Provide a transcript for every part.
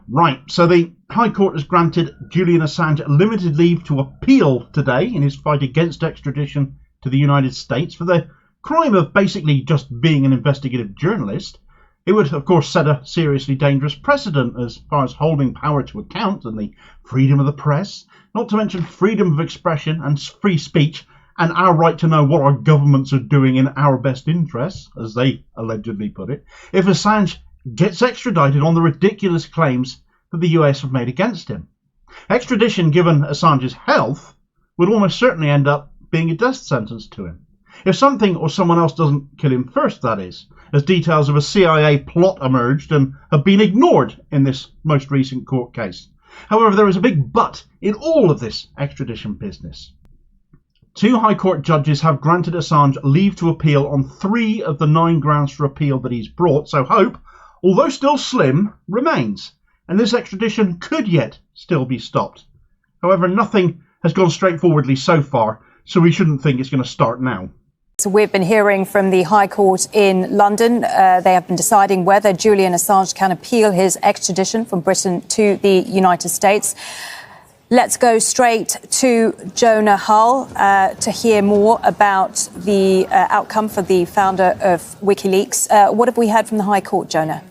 Right, so the High Court has granted Julian Assange limited leave to appeal today in his fight against extradition to the United States for the crime of basically just being an investigative journalist. It would, of course, set a seriously dangerous precedent as far as holding power to account and the freedom of the press, not to mention freedom of expression and free speech and our right to know what our governments are doing in our best interests, as they allegedly put it, if Assange gets extradited on the ridiculous claims that the US have made against him. Extradition, given Assange's health, would almost certainly end up being a death sentence to him. If something or someone else doesn't kill him first, that is, as details of a CIA plot emerged and have been ignored in this most recent court case. However, there is a big but in all of this extradition business. 2 High Court judges have granted Assange leave to appeal on 3 of the 9 grounds for appeal that he's brought, so hope, although still slim, remains, and this extradition could yet still be stopped. However, nothing has gone straightforwardly so far, so we shouldn't think it's going to start now. So we've been hearing from the High Court in London. They have been deciding whether Julian Assange can appeal his extradition from Britain to the United States. Let's go straight to Jonah Hull to hear more about the outcome for the founder of WikiLeaks. What have we heard from the High Court, Jonah?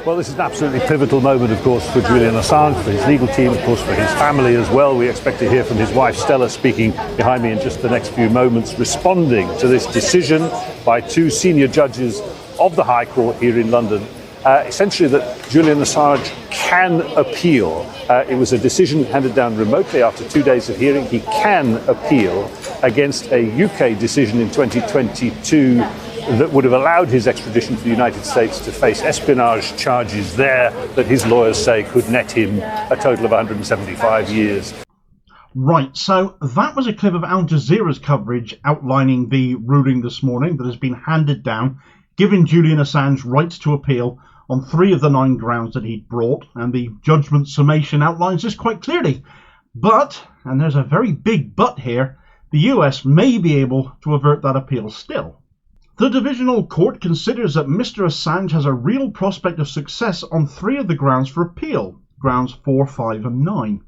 Well, this is an absolutely pivotal moment, of course, for Julian Assange, for his legal team, of course, for his family as well. We expect to hear from his wife, Stella, speaking behind me in just the next few moments, responding to this decision by 2 senior judges of the High Court here in London, essentially that Julian Assange can appeal. It was a decision handed down remotely after 2 days of hearing. He can appeal against a UK decision in 2022 that would have allowed his extradition to the United States to face espionage charges there that his lawyers say could net him a total of 175 years. Right, so that was a clip of Al Jazeera's coverage outlining the ruling this morning that has been handed down, giving Julian Assange rights to appeal on 3 of the 9 grounds that he'd brought, and the judgment summation outlines this quite clearly. But, and there's a very big but here, the US may be able to avert that appeal still. The Divisional Court considers that Mr. Assange has a real prospect of success on 3 of the grounds for appeal, grounds 4, 5 and 9.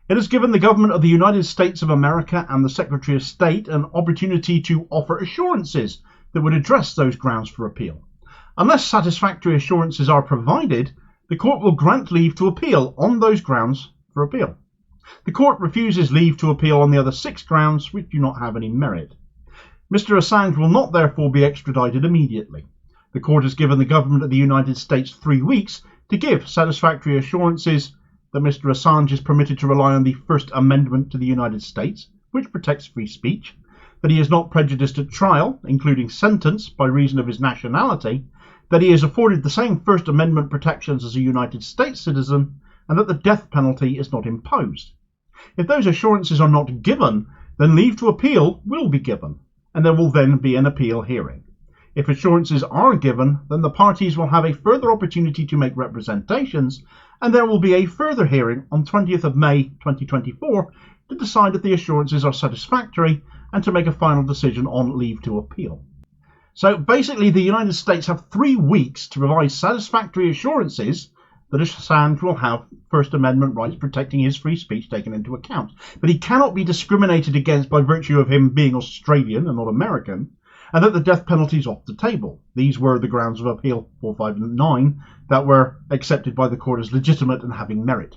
It has given the government of the United States of America and the Secretary of State an opportunity to offer assurances that would address those grounds for appeal. Unless satisfactory assurances are provided, the court will grant leave to appeal on those grounds for appeal. The court refuses leave to appeal on the other 6 grounds which do not have any merit. Mr. Assange will not therefore be extradited immediately. The court has given the government of the United States 3 weeks to give satisfactory assurances that Mr. Assange is permitted to rely on the First Amendment to the United States, which protects free speech, that he is not prejudiced at trial, including sentence, by reason of his nationality, that he is afforded the same First Amendment protections as a United States citizen, and that the death penalty is not imposed. If those assurances are not given, then leave to appeal will be given, and there will then be an appeal hearing. If assurances are given, then the parties will have a further opportunity to make representations, and there will be a further hearing on 20th of May 2024 to decide if the assurances are satisfactory and to make a final decision on leave to appeal. So basically the United States have 3 weeks to provide satisfactory assurances that Assange will have First Amendment rights protecting his free speech taken into account. But he cannot be discriminated against by virtue of him being Australian and not American, and that the death penalty is off the table. These were the grounds of appeal 4, 5 and 9 that were accepted by the court as legitimate and having merit.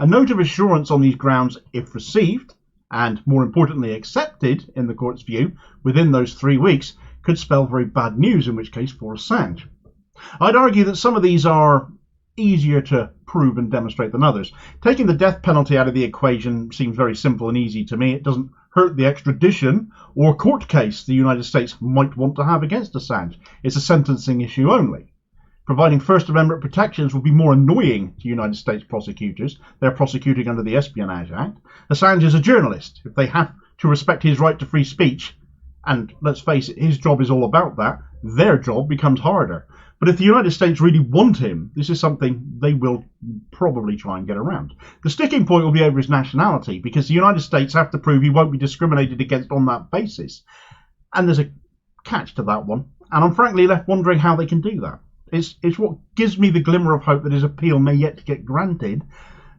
A note of assurance on these grounds, if received, and more importantly accepted in the court's view, within those 3 weeks, could spell very bad news, in which case for Assange. I'd argue that some of these are easier to prove and demonstrate than others. Taking the death penalty out of the equation seems very simple and easy to me. It doesn't hurt the extradition or court case the United States might want to have against Assange. It's a sentencing issue only. Providing First Amendment protections will be more annoying to United States prosecutors. They're prosecuting under the Espionage Act. Assange is a journalist. If they have to respect his right to free speech, and let's face it, his job is all about that, their job becomes harder. But if the United States really want him, this is something they will probably try and get around. The sticking point will be over his nationality, because the United States have to prove he won't be discriminated against on that basis. And there's a catch to that one. And I'm frankly left wondering how they can do that. It's what gives me the glimmer of hope that his appeal may yet get granted,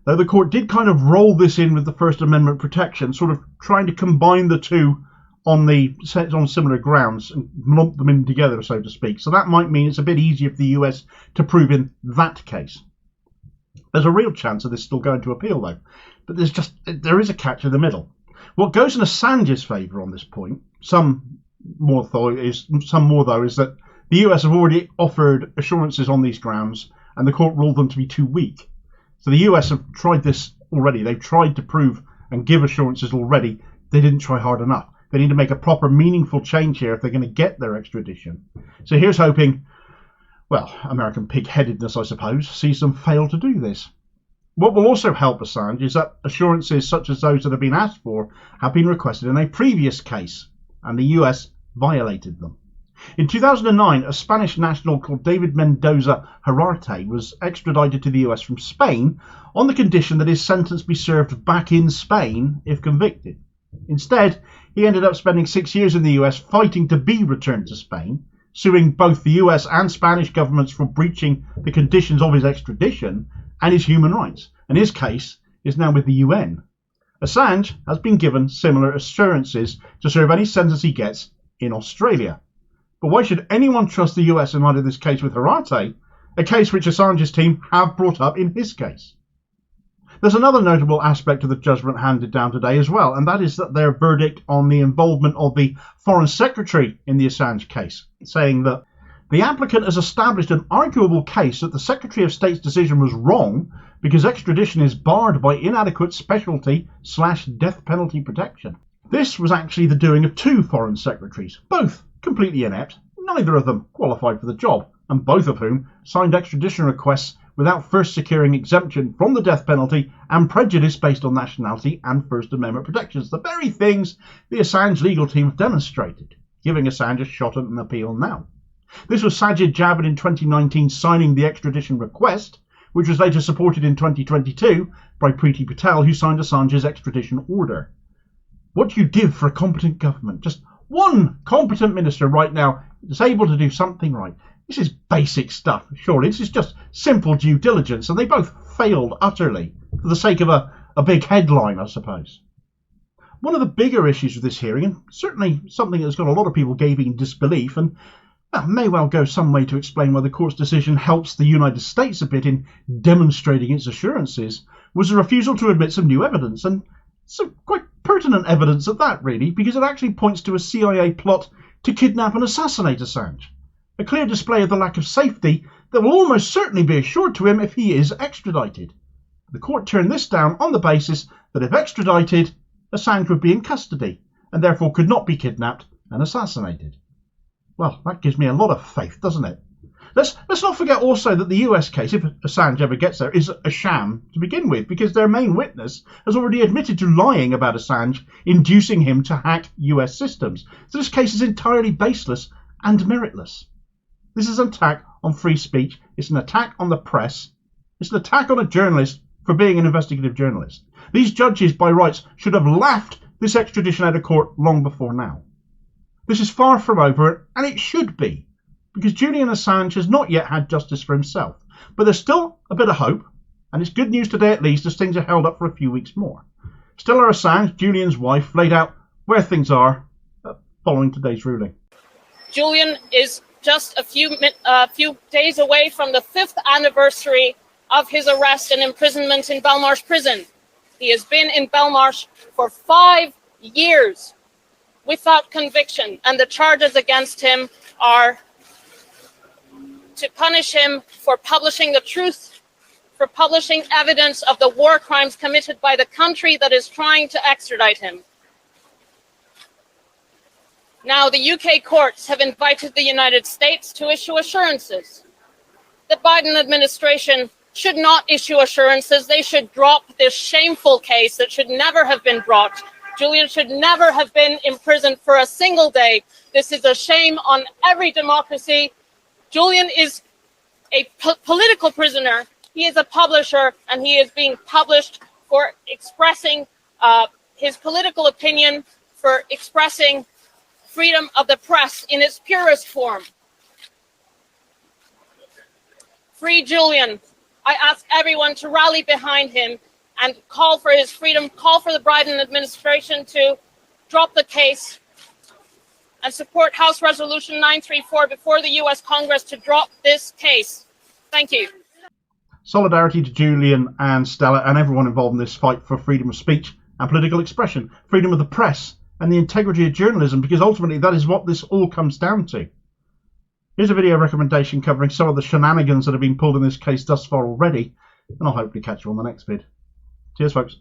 though the court did kind of roll this in with the First Amendment protection, sort of trying to combine the two on similar grounds and lump them in together, so to speak. So that might mean it's a bit easier for the US to prove in that case. There's a real chance of this still going to appeal, though. But there is a catch in the middle. What goes in Assange's favour on this point, some more though, is that the US have already offered assurances on these grounds, and the court ruled them to be too weak. So the US have tried this already. They've tried to prove and give assurances already. They didn't try hard enough. They need to make a proper, meaningful change here if they're going to get their extradition. So here's hoping, well, American pig-headedness, I suppose, sees them fail to do this. What will also help Assange is that assurances such as those that have been asked for have been requested in a previous case, and the US violated them. In 2009, a Spanish national called David Mendoza Herarte was extradited to the US from Spain on the condition that his sentence be served back in Spain if convicted. Instead, he ended up spending 6 years in the US fighting to be returned to Spain, suing both the US and Spanish governments for breaching the conditions of his extradition and his human rights, and his case is now with the UN. Assange has been given similar assurances to serve any sentence he gets in Australia. But why should anyone trust the US in light of this case with Herarte, a case which Assange's team have brought up in his case? There's another notable aspect of the judgment handed down today as well, and that is that their verdict on the involvement of the Foreign Secretary in the Assange case, saying that the applicant has established an arguable case that the Secretary of State's decision was wrong because extradition is barred by inadequate specialty/death penalty protection. This was actually the doing of two foreign secretaries, both completely inept, neither of them qualified for the job, and both of whom signed extradition requests without first securing exemption from the death penalty and prejudice based on nationality and First Amendment protections, the very things the Assange legal team have demonstrated, giving Assange a shot at an appeal now. This was Sajid Javid in 2019 signing the extradition request, which was later supported in 2022 by Priti Patel, who signed Assange's extradition order. What do you give for a competent government? Just one competent minister right now is able to do something right. This is basic stuff, surely. This is just simple due diligence, and they both failed utterly for the sake of a big headline, I suppose. One of the bigger issues with this hearing, and certainly something that's got a lot of people gaping in disbelief, and that may well go some way to explain why the court's decision helps the United States a bit in demonstrating its assurances, was the refusal to admit some new evidence, and some quite pertinent evidence at that, really, because it actually points to a CIA plot to kidnap and assassinate Assange. A clear display of the lack of safety that will almost certainly be assured to him if he is extradited. The court turned this down on the basis that if extradited, Assange would be in custody and therefore could not be kidnapped and assassinated. Well, that gives me a lot of faith, doesn't it? Let's not forget also that the US case, if Assange ever gets there, is a sham to begin with, because their main witness has already admitted to lying about Assange, inducing him to hack US systems. So this case is entirely baseless and meritless. This is an attack on free speech. It's an attack on the press. It's an attack on a journalist for being an investigative journalist. These judges, by rights, should have laughed this extradition out of court long before now. This is far from over, and it should be, because Julian Assange has not yet had justice for himself. But there's still a bit of hope, and it's good news today at least, as things are held up for a few weeks more. Stella Assange, Julian's wife, laid out where things are following today's ruling. Julian is just a few days away from the 5th anniversary of his arrest and imprisonment in Belmarsh prison. He has been in Belmarsh for 5 years without conviction, and the charges against him are to punish him for publishing the truth, for publishing evidence of the war crimes committed by the country that is trying to extradite him. Now, the UK courts have invited the United States to issue assurances. The Biden administration should not issue assurances. They should drop this shameful case that should never have been brought. Julian should never have been imprisoned for a single day. This is a shame on every democracy. Julian is a political prisoner. He is a publisher, and he is being published for expressing his political opinion, for expressing freedom of the press in its purest form. Free Julian. I ask everyone to rally behind him and call for his freedom, call for the Biden administration to drop the case and support House Resolution 934 before the U.S. Congress to drop this case. Thank you. Solidarity to Julian and Stella and everyone involved in this fight for freedom of speech and political expression, freedom of the press and the integrity of journalism, because ultimately that is what this all comes down to. Here's a video recommendation covering some of the shenanigans that have been pulled in this case thus far already, and I'll hopefully catch you on the next vid. Cheers, folks.